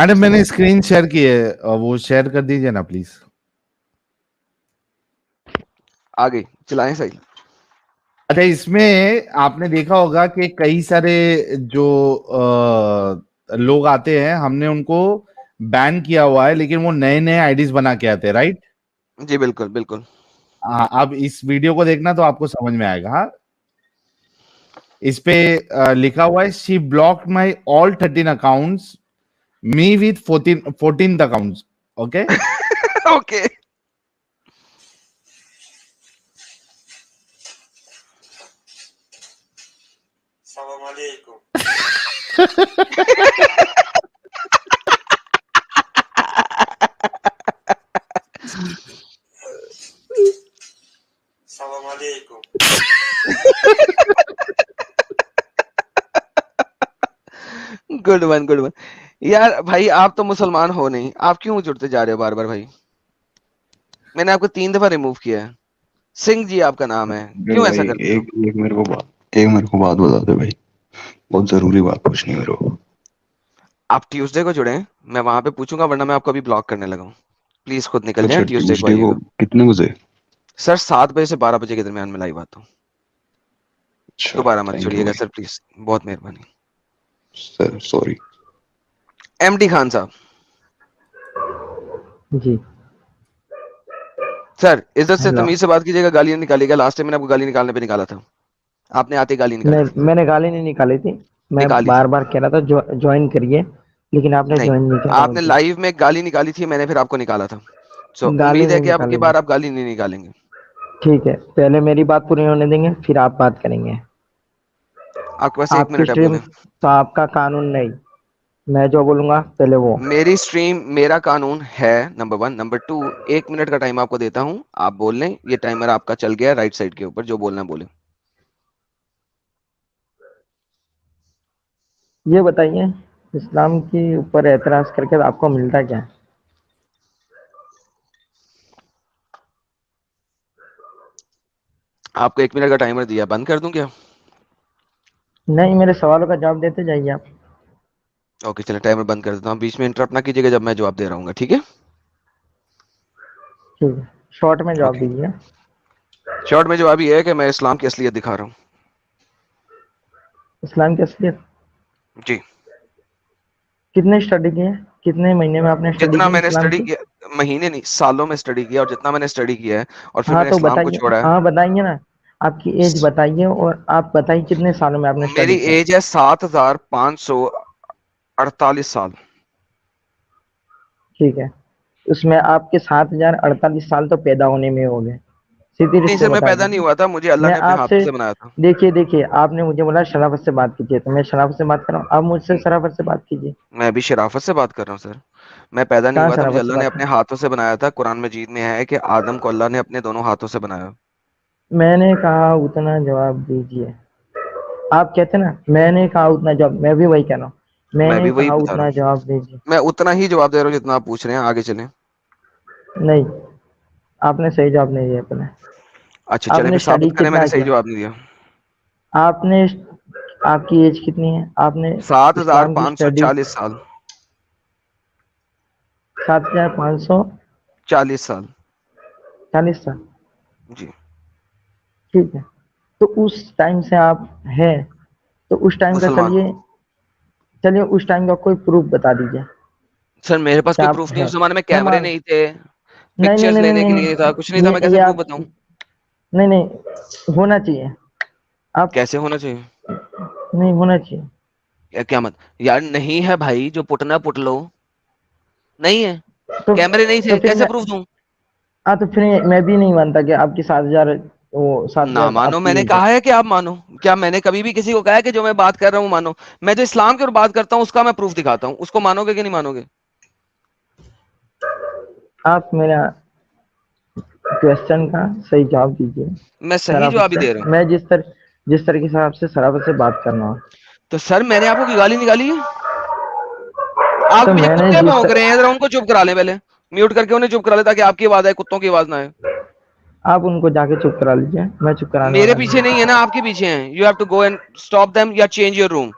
Speaker 3: Adam मैंने screen share की है, वो share कर दीजिए ना please.
Speaker 1: आ गई, चलाएं सही।
Speaker 3: अच्छा, इसमें आपने देखा होगा कि कई सारे जो लोग आते हैं, हमने उनको बैन किया हुआ है, लेकिन वो नए नए आईडीज बना के आते हैं, राइट?
Speaker 1: जी बिल्कुल बिल्कुल।
Speaker 3: अब इस वीडियो को देखना तो आपको समझ में आएगा। हाँ, इस पे लिखा हुआ है, she blocked my all 13 accounts, me with 14 accounts. Okay
Speaker 1: okay.
Speaker 6: Salam alaikum. Salam alaikum.
Speaker 1: Good one good one. यार भाई आप तो मुसलमान हो नहीं, आप क्यों जुड़ते जा रहे हो बार बार भाई? मैंने आपको 3 दफा रिमूव किया है। सिंह जी आपका नाम है, क्यों ऐसा
Speaker 4: भाई
Speaker 1: करते हो?
Speaker 4: एक मेरे को बात बता दे भाई, बहुत जरूरी बात पूछनी है मेरे को।
Speaker 1: आप ट्यूसडे को जुड़े, मैं वहां पे पूछूंगा, वरना मैं आपको अभी ब्लॉक करने लगा हूँ। प्लीज खुद निकल
Speaker 4: अच्छा
Speaker 1: जाए, ट्यूसडे को
Speaker 4: ट्यूसडे को
Speaker 1: आइएगा।
Speaker 4: कितने बजे?
Speaker 1: सर 7 बजे से 12 बजे के दरमियान में लाइव आता हूँ।
Speaker 4: अच्छा
Speaker 1: दोबारा मत
Speaker 4: थैंक यू
Speaker 1: जुड़िएगा
Speaker 4: भाई।
Speaker 1: सर प्लीज, बहुत मेहरबानी।
Speaker 4: Sir sorry.
Speaker 1: एमडी खान साहब,
Speaker 7: जी
Speaker 1: सर इज्जत से
Speaker 7: हेलो।
Speaker 1: तमीज से बात कीजिएगा, गालियां निकालिएगा। लास्ट टाइम मैंने आपको गाली निकालने पे निकाला था, आपने आते ही गाली निकाली
Speaker 7: नहीं,
Speaker 1: थी।
Speaker 7: मैंने गाली नहीं निकाली थी। मैं
Speaker 1: निकाली थी।
Speaker 7: बार बार कह रहा था ज्वाइन करिए, लेकिन आपने
Speaker 1: नहीं,
Speaker 7: ज्वाइन नहीं किया था
Speaker 1: आपने
Speaker 7: मुझे।
Speaker 1: लाइव में गाली निकाली थी, मैंने फिर आपको निकाला था। सो
Speaker 7: गाली
Speaker 1: उम्मीद है
Speaker 7: नहीं
Speaker 1: कि अब की
Speaker 7: निकालेंगे।
Speaker 1: बार आप गाली नहीं निकालेंगे।
Speaker 7: ठीक है, पहले मेरी बात पूरी होने देंगे, फिर आप बात करेंगे।
Speaker 1: आपके पास 1
Speaker 7: आपकी
Speaker 1: मिनट है,
Speaker 7: स्ट्रीम
Speaker 1: बोले।
Speaker 7: तो आपका कानून नहीं, मैं जो बोलूंगा पहले वो।
Speaker 1: मेरी स्ट्रीम मेरा कानून है, नंबर 1। नंबर 2, 1 मिनट का टाइम आपको देता हूं, आप बोल लें। ये टाइमर आपका चल गया राइट साइड के ऊपर, जो बोलना है बोले।
Speaker 7: ये बताइए, इस्लाम के ऊपर एतराज करके आपको मिलता क्या है?
Speaker 1: आपको 1 मिनट का टाइमर दिया, बंद कर दूं क्या?
Speaker 7: नहीं, मेरे सवालों का जवाब देते जाइए आप।
Speaker 1: ओके चले, टाइमर बंद कर देता हूं। बीच में इंटरप्ट ना कीजिएगा जब मैं जवाब दे रहा हूँ, ठीक है?
Speaker 7: ठीक है, शॉर्ट में जवाब
Speaker 1: ओके।
Speaker 7: दीजिए।
Speaker 1: शॉर्ट में जवाब ये है कि मैं इस्लाम की असलियत दिखा रहा हूँ।
Speaker 7: इस्लाम की असलियत
Speaker 1: जी।
Speaker 7: कितने स्टडी किए? कितने महीने में आपने स्टडी
Speaker 1: जितना
Speaker 7: की
Speaker 1: मैंने
Speaker 7: इस्लाम
Speaker 1: स्टडी
Speaker 7: की?
Speaker 1: किया, महीने नहीं सालों में स्टडी किया, और जितना मैंने स्टडी किया है और फिर
Speaker 7: हाँ
Speaker 1: मैंने
Speaker 7: तो
Speaker 1: इस्लाम को
Speaker 7: बताइए,
Speaker 1: छोड़ा है।
Speaker 7: हाँ बताइए ना, आपकी एज बताइए और आप बताइए कितने सालों में आपने
Speaker 1: मेरी
Speaker 7: स्टडी किया।
Speaker 1: एज है 7548 साल।
Speaker 7: ठीक है, उसमें आपके 7048 साल तो पैदा होने में हो गए, सीधी
Speaker 1: नहीं
Speaker 7: रिश्ते
Speaker 1: सर, मैं
Speaker 7: बता
Speaker 1: पैदा नहीं
Speaker 7: दीजिए।
Speaker 1: हुआ था, मुझे अल्लाह
Speaker 7: मैं
Speaker 1: ने अपने
Speaker 7: आपसे,
Speaker 1: हाथों से बनाया था।
Speaker 7: देखिए आपने मुझे बोला शराफत से बात कीजिए, तो मैं शराफत से बात कर रहा हूँ, आप मुझसे शराफत से बात कीजिए।
Speaker 1: मैं अभी शराफत से बात कर रहा हूँ सर। मैं पैदा नहीं
Speaker 7: कहाँ
Speaker 1: हुआ था, मुझे
Speaker 7: शराफत से
Speaker 1: अल्लाह ने
Speaker 7: बात
Speaker 1: अपने
Speaker 7: कर?
Speaker 1: हाथों से बनाया था। कुरान मजीद में है कि आदम को अल्लाह ने अपने दोनों हाथों से बनाया।
Speaker 7: मैंने कहा उतना जवाब दीजिए। आप कहते ना मैंने कहा उतना जवाब, मैं भी वही कह रहा हूँ,
Speaker 1: मैं
Speaker 7: मैंने
Speaker 1: भी वही
Speaker 7: कहा
Speaker 1: बता रहा
Speaker 7: उतना
Speaker 1: हूँ,
Speaker 7: जवाब दीजिए।
Speaker 1: मैं उतना ही जवाब दे रहा हूँ जितना आप पूछ रहे हैं। आगे चलें।
Speaker 7: नहीं, आपने सही जवाब नहीं दिया अपने।
Speaker 1: अच्छा चलें,
Speaker 7: आपने
Speaker 1: फिर साबित
Speaker 7: स्टडी
Speaker 1: करें मैंने
Speaker 7: कितना
Speaker 1: सही
Speaker 7: किया?
Speaker 1: जवाब नहीं दिया।
Speaker 7: आपने, आपकी एज कितनी है? आपने
Speaker 1: सात हजार
Speaker 7: इस्लाम की
Speaker 1: पाँच सौ
Speaker 7: स्टडी
Speaker 1: चालीस साल
Speaker 7: 7540
Speaker 1: 40 साल।
Speaker 7: साल।
Speaker 1: जी।
Speaker 7: ठीक है, तो उस टाइम से आप हैं, तो उस टाइम का
Speaker 1: मुसलमान।
Speaker 7: चलिए उस टाइम का कोई प्रूफ बता दीजिए
Speaker 1: सर मेरे पास
Speaker 7: कि
Speaker 1: कोई
Speaker 7: आप
Speaker 1: प्रूफ नहीं,
Speaker 7: हैं।
Speaker 1: उस जमाने में
Speaker 7: मैं
Speaker 1: कैमरे
Speaker 7: मान,
Speaker 1: नहीं थे,
Speaker 7: नहीं नहीं
Speaker 1: पिक्चर्स
Speaker 7: नहीं
Speaker 1: लेने
Speaker 7: नहीं
Speaker 1: के
Speaker 7: नहीं
Speaker 1: लिए था, कुछ नहीं था, मैं
Speaker 7: नहीं,
Speaker 1: कैसे
Speaker 7: ये
Speaker 1: प्रूफ
Speaker 7: आप,
Speaker 1: बताऊं?
Speaker 7: नहीं नहीं होना चाहिए। आप
Speaker 1: कैसे होना चाहिए?
Speaker 7: नहीं होना चाहिए।
Speaker 1: क्या मत यार, नहीं है भाई, जो पुटना पुट लो, नहीं है,
Speaker 7: तो
Speaker 1: कैमरे नहीं थे,
Speaker 7: फिर
Speaker 1: कैसे
Speaker 7: मैं,
Speaker 1: प्रूफ दूं?
Speaker 7: हाँ तो फिर मैं भी नहीं मानता कि आपकी 7,000, वो
Speaker 1: ना
Speaker 7: 7,000
Speaker 1: मानो,
Speaker 7: आपकी
Speaker 1: मैंने
Speaker 7: हुई है।
Speaker 1: कहा है कि आप मानो। क्या मैंने कभी भी किसी को कहा है कि जो मैं बात कर रहा हूँ मानो? मैं जो इस्लाम की ओर बात करता हूँ उसका मैं प्रूफ दिखाता हूँ, उसको मानोगे कि नहीं मानोगे?
Speaker 7: आप मेरा क्वेश्चन का सही जवाब दीजिए
Speaker 1: मैं सही
Speaker 7: शराफत
Speaker 1: जवाब ही
Speaker 7: से।
Speaker 1: दे रहा हूँ।
Speaker 7: मैं जिस तरीके से आपसे शराफत से बात करना हो,
Speaker 1: तो सर मैंने आपको की गाली निकाली है? आपके
Speaker 7: तो
Speaker 1: पीछे
Speaker 7: मैंने
Speaker 1: कुत्ते
Speaker 7: जिस
Speaker 1: भौंक रहे हैं, जरा उनको चुप करा लें, पहले म्यूट करके उन्हें चुप करा ले, ताकि आपकी आवाज आए, कुत्तों की आवाज ना आए।
Speaker 7: आप उनको जाके चुप करा लीजिए, मैं चुप कराने
Speaker 1: मेरे
Speaker 7: वाला नहीं
Speaker 1: पीछे
Speaker 7: हूँ।
Speaker 1: नहीं है ना, आपके पीछे हैं। You have to go and stop them या चेंज योर रूम।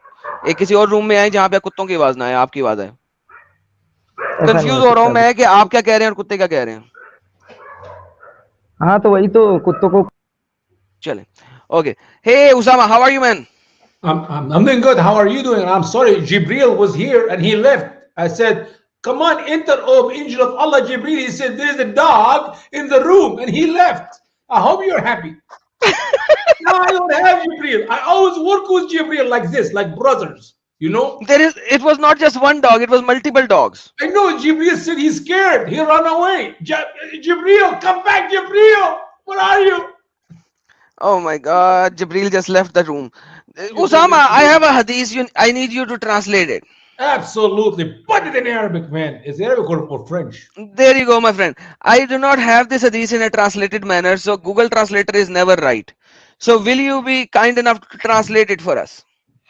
Speaker 1: एक किसी और रूम में आए जहां पे कुत्तों की आवाज ना आए, आपकी आवाज आए।
Speaker 7: ऐसा नहीं
Speaker 1: कंफ्यूज
Speaker 7: हो
Speaker 1: हो रहा हूं
Speaker 7: सकता।
Speaker 1: मैं कि आप क्या कह रहे हैं और कुत्ते क्या कह रहे हैं।
Speaker 7: हाँ तो वही तो, कुत्तों को।
Speaker 1: चले, okay. Hey Usama, how are you man?
Speaker 5: I'm doing good. How are you doing? I'm sorry, Jibril was here and he left. I said, "Come on, enter, oh angel of Allah, Jibril." He said, "There's a dog in the room," and he left. I hope you're happy. No, I don't have Jibril. I always work with Jibril like this, like brothers. You know.
Speaker 1: It was not just one dog, it was multiple dogs.
Speaker 5: I know Jibril said he's scared. He ran away. Jibril, come back, Jibril. Where are you?
Speaker 1: Oh my God, Jibril just left the room. Usama, I have a hadith. I need you to translate it.
Speaker 5: Absolutely. Put it in Arabic, man. Is it Arabic or French?
Speaker 1: There you go, my friend. I do not have this hadith in a translated manner, so Google Translator is never right. So will you be kind enough to translate it for us?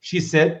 Speaker 5: she said,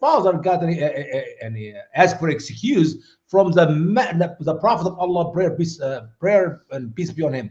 Speaker 5: father got asked for excuse from the Prophet of Allah, prayer and peace be on him.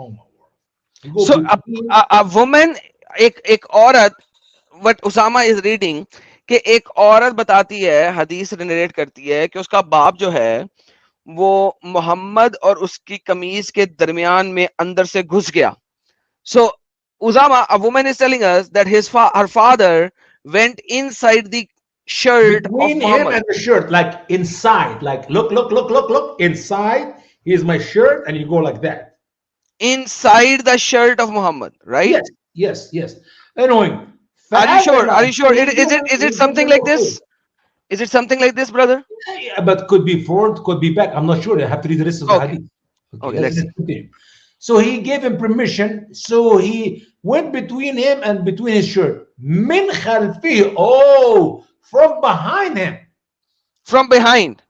Speaker 5: Oh my word.
Speaker 1: So a woman, एक औरत, what Usama is reading, कि एक औरत बताती है, हदीस narrate करती है कि उसका बाप जो है वो मोहम्मद और उसकी कमीज के दरमियान में अंदर से घुस गया. So Usama, a woman is telling us that her father went inside the shirt
Speaker 5: between
Speaker 1: of
Speaker 5: him
Speaker 1: Muhammad.
Speaker 5: and the shirt, like inside, like look inside. Here's my shirt, and you go like that.
Speaker 1: Inside the shirt of Muhammad, right?
Speaker 5: Yes. Anyway,
Speaker 1: Are you sure? Are you sure? Is it something like this? Is it something like this, brother?
Speaker 5: Yeah, but could be forward, could be back. I'm not sure. I have to read the rest of the
Speaker 1: Okay.
Speaker 5: hadith.
Speaker 1: Okay, let's see.
Speaker 5: Continue. So he gave him permission. So he went between him and between his shirt. Min khalfihi. Oh, from behind him.
Speaker 1: From behind.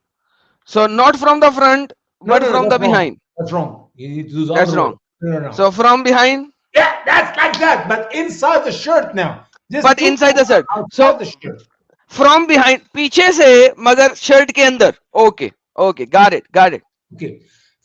Speaker 1: So not from the front, but
Speaker 5: No,
Speaker 1: from the
Speaker 5: that's wrong.
Speaker 1: behind.
Speaker 5: That's wrong. You need to do the
Speaker 1: That's
Speaker 5: other way.
Speaker 1: wrong.
Speaker 5: No.
Speaker 1: So from behind,
Speaker 5: Yeah, that's like that, but inside the shirt now. Just
Speaker 1: but inside the shirt.
Speaker 5: outside
Speaker 1: So
Speaker 5: the shirt.
Speaker 1: from behind, पीछे से मगर shirt के अंदर. Okay, got it.
Speaker 5: Okay.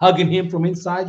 Speaker 5: hugging him from inside,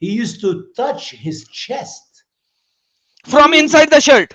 Speaker 5: He used to touch his chest.
Speaker 1: From inside the shirt.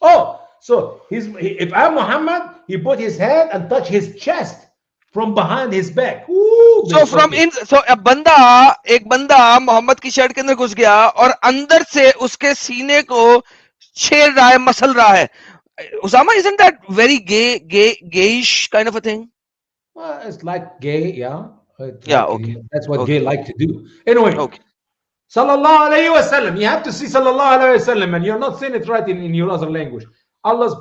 Speaker 5: Oh, so if I'm Muhammad, he put his hand and touch his chest from behind his back. Ooh,
Speaker 1: So from so एक बंदा मोहम्मद की shirt के अंदर घुस गया और अंदर से उसके सीने को छेड़ रहा है, मसल रहा है. Usama, isn't that very gayish kind of a thing?
Speaker 5: Well, it's like gay, yeah.
Speaker 1: Yeah, okay.
Speaker 5: That's what
Speaker 1: Okay.
Speaker 5: gay like to do. Anyway,
Speaker 1: Okay.
Speaker 5: Sallallahu alayhi wa sallam. You have to see Sallallahu alayhi wa sallam, and you're not saying it right in your other language. Allah's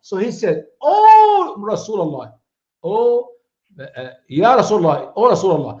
Speaker 5: So he said, "Oh Rasulullah, oh Ya Rasulullah, oh Rasulullah,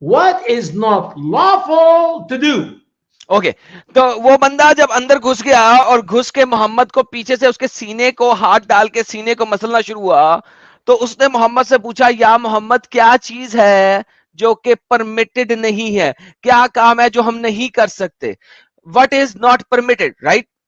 Speaker 5: What is not lawful to do?"
Speaker 1: Okay तो वो बंदा जब अंदर घुस गया और घुस के मोहम्मद को पीछे से उसके सीने को हाथ डाल के सीने को मसलना शुरू हुआ, तो उसने मोहम्मद से पूछा, या मोहम्मद क्या चीज है जो कि परमिटेड नहीं है, क्या काम है जो हम नहीं कर सकते? What is not permitted, right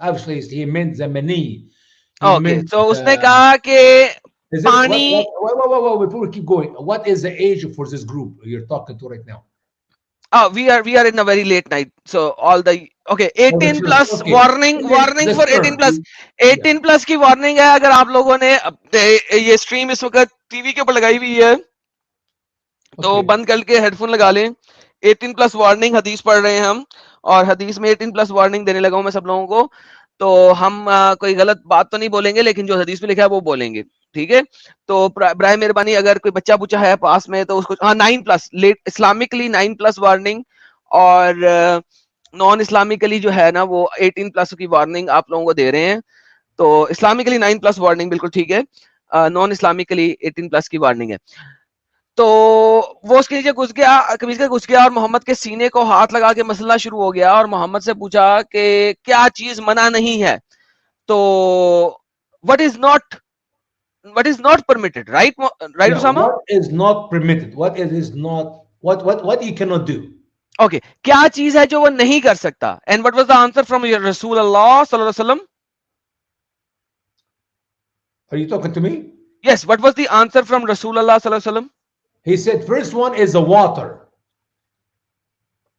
Speaker 5: Actually, he meant the mani.
Speaker 1: Okay तो उसने कहा कि पानी.
Speaker 5: Wait, before we keep going, what is the age for this group you're talking to right now?
Speaker 1: We are in a very late night, so all the okay.
Speaker 5: Oh, the
Speaker 1: 18
Speaker 5: church.
Speaker 1: plus
Speaker 5: Okay.
Speaker 1: warning,
Speaker 5: Then
Speaker 1: warning
Speaker 5: the
Speaker 1: for
Speaker 5: church.
Speaker 1: 18 plus.
Speaker 5: Yeah.
Speaker 1: 18 plus की warning है। अगर आप लोगों ने ये stream इस वक्त TV के ऊपर लगाई हुई है तो
Speaker 5: Okay.
Speaker 1: बंद करके हेडफोन लगा लें। 18 प्लस वार्निंग हदीस पढ़ रहे हैं हम, और हदीस में 18 प्लस वार्निंग देने लगा हूं मैं सब लोगों को। तो हम कोई गलत बात तो नहीं बोलेंगे, लेकिन जो हदीस में लिखा है वो बोलेंगे, ठीक है। तो ब्राय मेहरबानी, अगर कोई बच्चा बुच्चा है पास में तो उसको, हाँ 9 plus late Islamically 9 plus warning, और नॉन इस्लामिकली जो है ना वो 18 प्लस की वार्निंग आप लोगों को दे रहे हैं। तो इस्लामिकली 9 प्लस वार्निंग बिल्कुल ठीक है, नॉन इस्लामिकली 18 प्लस की वार्निंग है। तो वो उसके नीचे घुस गया, कमीज के घुस गया, और मोहम्मद के सीने को हाथ लगा के मसला शुरू हो गया, और मोहम्मद से पूछा कि क्या चीज मना नहीं है। तो what is not permitted, right right
Speaker 5: Yeah,
Speaker 1: Usama?
Speaker 5: what is not permitted? What is not what he cannot do?
Speaker 1: Okay, क्या चीज है जो वो नहीं कर सकता? And what was the answer from रसूल अल्लाह सल्लल्लाहु अलैहि वसल्लम?
Speaker 5: Are you talking to me?
Speaker 1: Yes, what was the answer from रसूल अल्लाह सल्लल्लाहु अलैहि वसल्लम?
Speaker 5: He said first one is the water.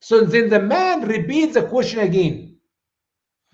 Speaker 5: So then the man repeats the question again.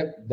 Speaker 5: Yep,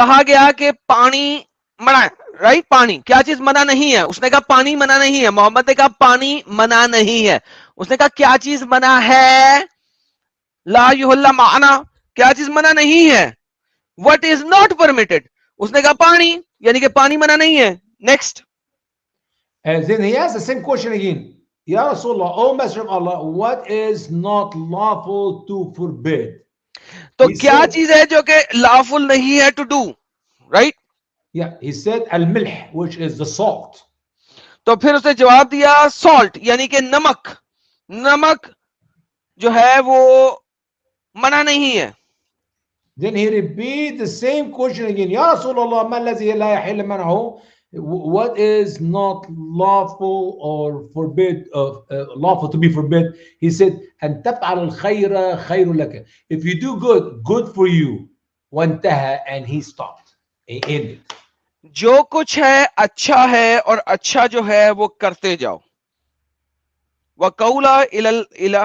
Speaker 1: कहा गया कि पानी मना है, राइट? पानी क्या चीज मना नहीं है? उसने कहा पानी मना नहीं है। मोहम्मद ने कहा पानी मना नहीं है। उसने कहा क्या चीज मना है? ला युहल्ला माना, क्या चीज मना नहीं है? What is not permitted? उसने कहा पानी, यानी कि पानी मना नहीं है। Next,
Speaker 5: And then he asks the same question again. Ya Rasulullah, O Messenger of Allah, what is not lawful to forbid?
Speaker 1: तो
Speaker 5: He
Speaker 1: क्या
Speaker 5: said-
Speaker 1: चीज है जो कि लॉफुल नहीं है to do, right?
Speaker 5: Yeah, he said al-milh, which is the salt.
Speaker 1: तो फिर उसने जवाब दिया सॉल्ट, यानी कि नमक। नमक जो है वो मना नहीं है।
Speaker 5: Then he repeats the same question again. Ya Rasulullah, ma allazi la yahillu man'ahu? What is not lawful or forbid, lawful to be forbid? He said, "An taf'al al-khayra khayrun laka." If you do good, good for you. Wantaha, and he stopped. He ended.
Speaker 1: जो कुछ है अच्छा है, और अच्छा जो है वो करते जाओ। वकौला इला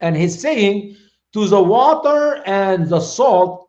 Speaker 5: and he's saying to the water and the salt.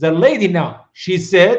Speaker 5: the lady now, she said,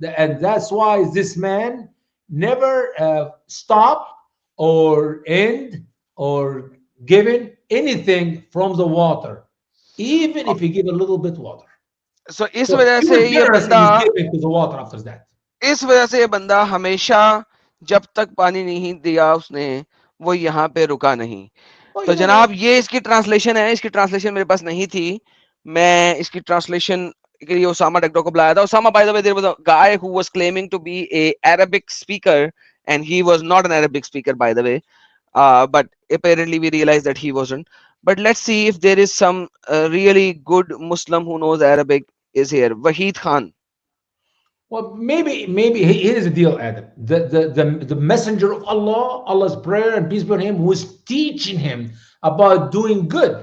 Speaker 5: And that's why this man never stopped or end or given anything from the water, even if he give a little bit water.
Speaker 1: सो इस
Speaker 5: So
Speaker 1: वजह
Speaker 5: he
Speaker 1: से
Speaker 5: was
Speaker 1: ये
Speaker 5: generous in
Speaker 1: बंदा
Speaker 5: his giving to the water after that.
Speaker 1: इस वजह से ये बंदा हमेशा जब तक पानी नहीं दिया उसने, वो यहाँ पे रुका नहीं।
Speaker 5: Oh,
Speaker 1: तो
Speaker 5: yeah.
Speaker 1: जनाब ये इसकी ट्रांसलेशन है। इसकी ट्रांसलेशन मेरे पास नहीं थी, मैं इसकी ट्रांसलेशन के लिए उसामा डगडो को बुलाया था। Usama, by the way, there was a guy who was claiming to be a Arabic speaker and he was not an Arabic speaker, by the way, but apparently we realized that he wasn't. But let's see if there is some really good Muslim who knows Arabic is here. Wahid Khan.
Speaker 5: Well, maybe here's the deal, Adam. The messenger of Allah, Allah's prayer and peace be on him, was teaching him about doing good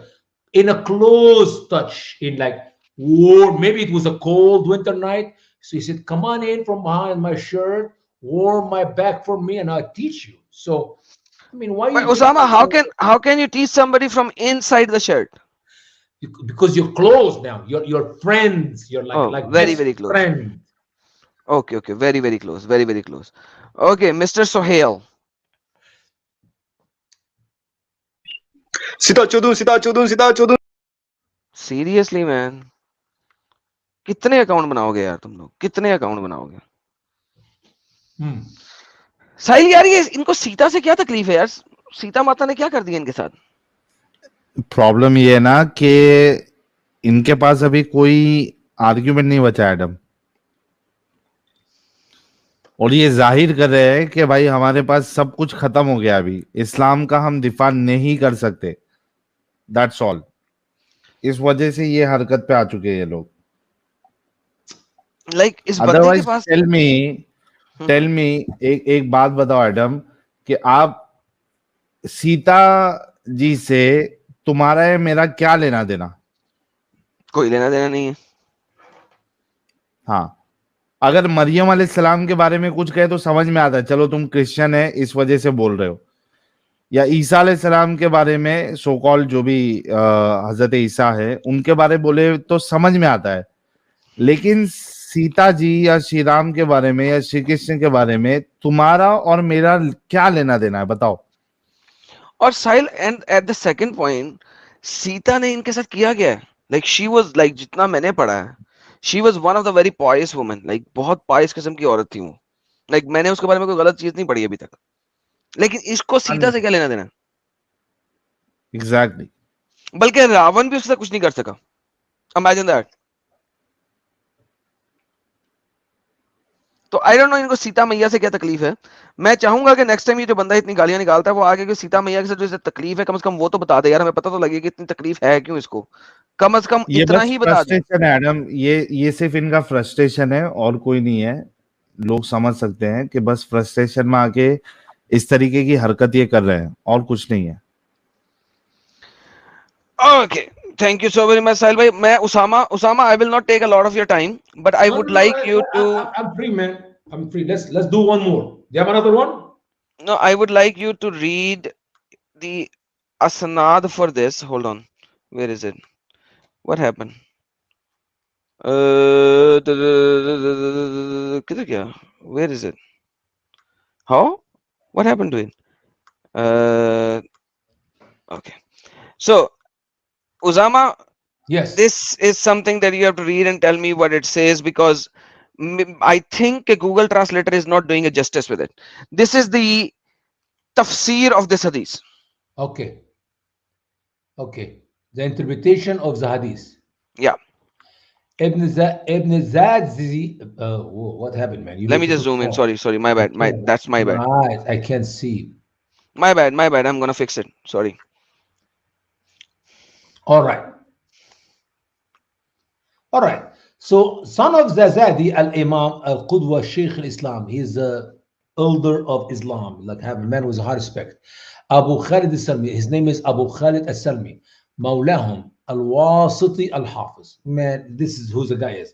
Speaker 5: in a close touch, in like warm. Maybe it was a cold winter night, so he said, "Come on in from behind my shirt, warm my back for me, and I'll teach you." So, I mean, why?
Speaker 1: But Osama, how can you teach somebody from inside the shirt?
Speaker 5: Because you're close now. You're friends. You're like
Speaker 1: very
Speaker 5: best
Speaker 1: very close.
Speaker 5: friend.
Speaker 1: Okay, very close, very close. Okay, Mr. Sohail.
Speaker 4: Sita चोदूं
Speaker 1: Seriously man, कितने account बनाओगे यार तुम लोग? कितने account बनाओगे? साहिल यार, ये इनको सीता से क्या तकलीफ है यार? सीता माता ने क्या कर दिया इनके साथ?
Speaker 3: प्रॉब्लम ये है ना कि इनके पास अभी कोई आर्ग्यूमेंट नहीं बचा एडम, और ये जाहिर कर रहे हैं कि भाई हमारे पास सब कुछ खत्म हो गया, अभी इस्लाम का हम दिफा नहीं कर सकते, दैट्स ऑल। इस वजह से ये हरकत पे आ चुके हैं ये लोग।
Speaker 1: लाइक इस बंदे के
Speaker 3: अदरवाइज
Speaker 1: पास
Speaker 3: टेल मी एक बात बताओ एडम, कि आप सीता जी से तुम्हारा है मेरा क्या लेना देना?
Speaker 1: कोई लेना देना नहीं है।
Speaker 3: हाँ, अगर मरियम अलैहिस्सलाम के बारे में कुछ कहे तो समझ में आता है, चलो तुम क्रिश्चियन है इस वजह से बोल रहे हो। या ईसा अलैहिस्सलाम के बारे में सो कॉल्ड जो भी हजरत ईसा है उनके बारे में बोले तो समझ में आता है, लेकिन सीता जी या श्री राम के बारे में या श्री कृष्ण के बारे में तुम्हारा और मेरा क्या लेना देना है बताओ?
Speaker 1: और Sahil, and at the second point, Sita ने इनके साथ किया क्या है? लाइक शी वाज, लाइक जितना मैंने पढ़ा है, she was one of the very pious woman, like बहुत पॉयस किस्म की औरत थी वो। लाइक मैंने उसके बारे में कोई गलत चीज नहीं पढ़ी अभी तक। लेकिन इसको सीता से क्या लेना देना?
Speaker 3: एग्जैक्टली।
Speaker 1: बल्कि रावण भी उसके साथ कुछ नहीं कर सका। Imagine that. तो आई डोंट नो इनको सीता मैया से क्या तकलीफ है। मैं चाहूंगा कि नेक्स्ट टाइम ये जो बंदा इतनी गालियां निकालता है वो आगे कि सीता मैया के साथ जो तकलीफ है कम से कम वो तो बता दे यार, हमें पता तो लगे कि इतनी तकलीफ है क्यों इसको। कम से कम
Speaker 3: ये
Speaker 1: इतना
Speaker 3: बस
Speaker 1: ही बता दे।
Speaker 3: फ्रस्ट्रेशन है एडम, ये सिर्फ इनका फ्रस्ट्रेशन है और कोई नहीं है। लोग समझ सकते हैं कि बस फ्रस्ट्रेशन में आके इस तरीके की हरकत ये कर रहे हैं और कुछ नहीं है।
Speaker 1: Okay, thank you so very much Sahil भाई। मैं Usama I will not take a lot of your time, but I would like you to
Speaker 5: I'm free, man. I'm free. Let's do one more. Do you have another one?
Speaker 1: no, I would like you to read the asnad for this. Hold on, where is it? What happened? किधर गया? Where is it? How? What happened to it? Okay. So, Usama,
Speaker 5: Yes.
Speaker 1: this is something that you have to read and tell me what it says, because I think a Google translator is not doing a justice with it. This is the tafsir of this hadith.
Speaker 5: Okay. Okay. The interpretation of the hadith.
Speaker 1: Yeah.
Speaker 5: Ibn Zadzi. What happened, man?
Speaker 1: Let me just zoom in. Sorry, my bad. That's my bad.
Speaker 5: Right, I can't see.
Speaker 1: My bad. I'm gonna fix it. Sorry.
Speaker 5: All right. All right. So, son of Zazadi al-Imam al-Qudwa Sheikh al-Islam. He's the elder of Islam, like have a man with high respect. Abu Khalid al-Salmi. His name is Abu Khalid al-Salmi. Mawlahum al-Wasiti al-Hafiz. Man, this is who the guy is.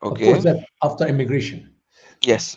Speaker 5: Of
Speaker 1: Okay.
Speaker 5: course, that after immigration.
Speaker 1: Yes.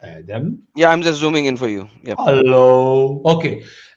Speaker 5: Adam.
Speaker 1: Yeah, I'm just zooming in for you. Yep.
Speaker 5: Hello. Okay.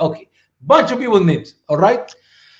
Speaker 5: Okay. Bunch of people names. All right.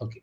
Speaker 5: Okay.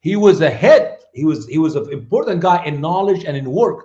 Speaker 5: He was a head. He was an important guy in knowledge and in work.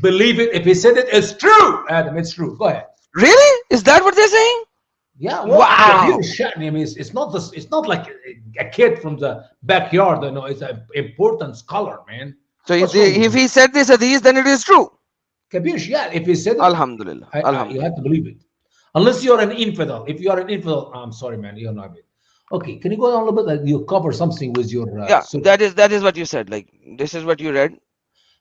Speaker 5: believe it. If he said it, it's true. Adam, it's true. Go ahead.
Speaker 1: Really? Is that what they're saying?
Speaker 5: Yeah. Well,
Speaker 1: Wow.
Speaker 5: I mean, it's not like a kid from the backyard. You know, it's an important scholar, man.
Speaker 1: So
Speaker 5: What's wrong with
Speaker 1: if
Speaker 5: you?
Speaker 1: he said this hadith, then it is true.
Speaker 5: Kabir, yeah. If he said it,
Speaker 1: Alhamdulillah.
Speaker 5: you
Speaker 1: Alhamdulillah.
Speaker 5: have to believe it. Unless you're an infidel. If you are an infidel, I'm sorry, man, you're not it. Okay, can you go down a little bit? Like you cover something with your.
Speaker 1: Yeah,
Speaker 5: surah.
Speaker 1: that is what you said. Like this is what you read.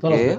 Speaker 5: Tell us
Speaker 1: Okay.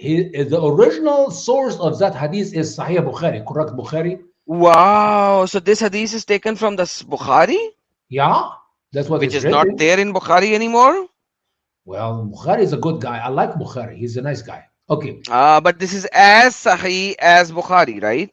Speaker 5: The original source of that hadith is Sahih Bukhari. Correct Bukhari?
Speaker 1: Wow. So this hadith is taken from the Bukhari,
Speaker 5: Yeah, that's what
Speaker 1: which
Speaker 5: it's
Speaker 1: is not
Speaker 5: written.
Speaker 1: there in Bukhari anymore.
Speaker 5: Well, Bukhari is a good guy. I like Bukhari. He's a nice guy. Okay,
Speaker 1: But this is as Sahih as Bukhari, right?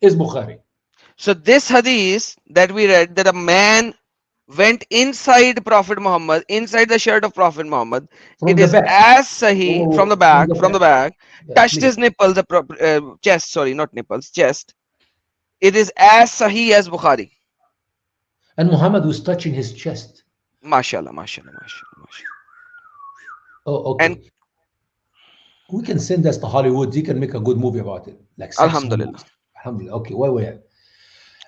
Speaker 5: is Bukhari.
Speaker 1: So this hadith that we read, that a man went inside Prophet Muhammad, inside the shirt of Prophet Muhammad.
Speaker 5: From
Speaker 1: It
Speaker 5: the
Speaker 1: is
Speaker 5: back.
Speaker 1: as Sahih
Speaker 5: Oh,
Speaker 1: from the back,
Speaker 5: Yeah,
Speaker 1: touched
Speaker 5: please.
Speaker 1: his nipples, chest, sorry, not nipples, chest. It is as Sahih as Bukhari.
Speaker 5: And Muhammad was touching his chest.
Speaker 1: MashaAllah, MashaAllah, MashaAllah, MashaAllah.
Speaker 5: Oh, okay.
Speaker 1: And
Speaker 5: we can send this to Hollywood. They can make a good movie about it, like sex
Speaker 1: Alhamdulillah.
Speaker 5: movies. Alhamdulillah. Okay, wait.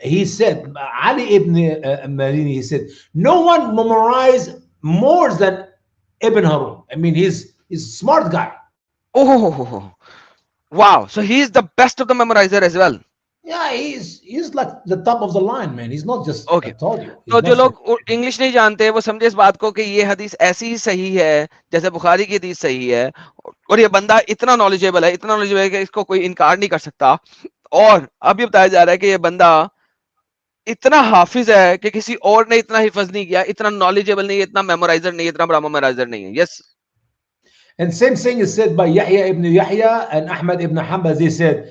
Speaker 5: He said, Ali ibn Madini, he said, no one memorized more than Ibn Harun. I mean, he's a smart guy.
Speaker 1: Oh, wow. So he's the best of the memorizer as well.
Speaker 5: Yeah, he's like the top of the line, man. He's not just,
Speaker 1: Okay.
Speaker 5: I told you.
Speaker 1: तो जो लोग English नहीं जानते वो समझे इस बात को कि ये हदीस ऐसी ही सही है जैसे बुखारी की हदीस सही है और ये बंदा इतना नॉलेजेबल है कि इसको कोई इनकार नहीं कर सकता। और अब ये बताया जा रहा है कि ये बंदा इतना हाफिज है कि किसी और ने इतना हिफज नहीं किया, इतना नॉलेजेबल नहीं है, इतना मेमोराइजर नहीं है, इतना बड़ा मेमोराइजर नहीं है। Yes.
Speaker 5: And same thing is said by Yahya ibn Yahya and Ahmad ibn Hanbal. They said,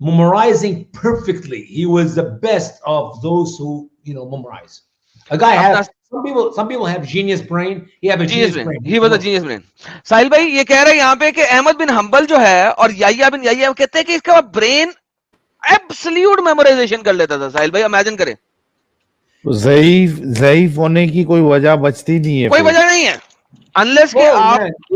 Speaker 5: memorizing perfectly. He was the best of those who, memorize. A guy has some people have genius brain. He have a genius brain.
Speaker 1: He was a genius brain. साहिल भाई ये कह रहे हैं यहाँ पे कि अहमद बिन humble जो है और याह्या बिन याह्या कहते हैं कि इसका ब्रेन एब्सोल्यूट मेमोराइजेशन कर लेता था। साहिल भाई इमेजिन करें,
Speaker 3: ज़ईफ होने की कोई वजह बचती नहीं है,
Speaker 1: कोई वजह नहीं है unless कि आप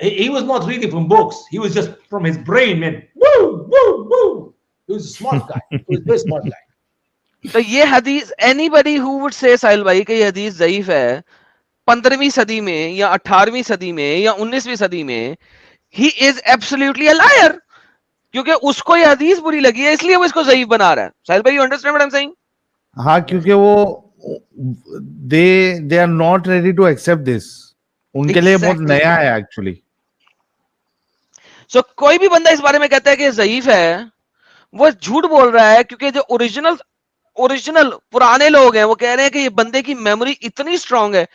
Speaker 5: He was not reading from books. He was just from his brain, man. Woo. He was a smart guy. He was a very smart guy.
Speaker 1: तो ये हदीस anybody who would say साहिल भाई कि ये हदीस ज़ईफ है 15वीं सदी में या 18वीं सदी में या 19वीं सदी में, he is absolutely a liar, क्योंकि उसको ये हदीस बुरी लगी है इसलिए वो इसको ज़ईफ बना रहा है। साहिल भाई, you understand what I'm saying?
Speaker 3: हाँ, क्योंकि वो they are not ready to accept this. उनके लिए बहुत नया है एक्चुअली।
Speaker 1: So कोई भी बंदा इस बारे में कहता है कि ज़ईफ है, वो झूठ बोल रहा है, क्योंकि जो ओरिजिनल पुराने लोग हैं वो कह रहे हैं कि ये बंदे की मेमोरी इतनी स्ट्रांग है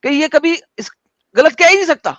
Speaker 1: कि ये कभी गलत कह ही नहीं सकता।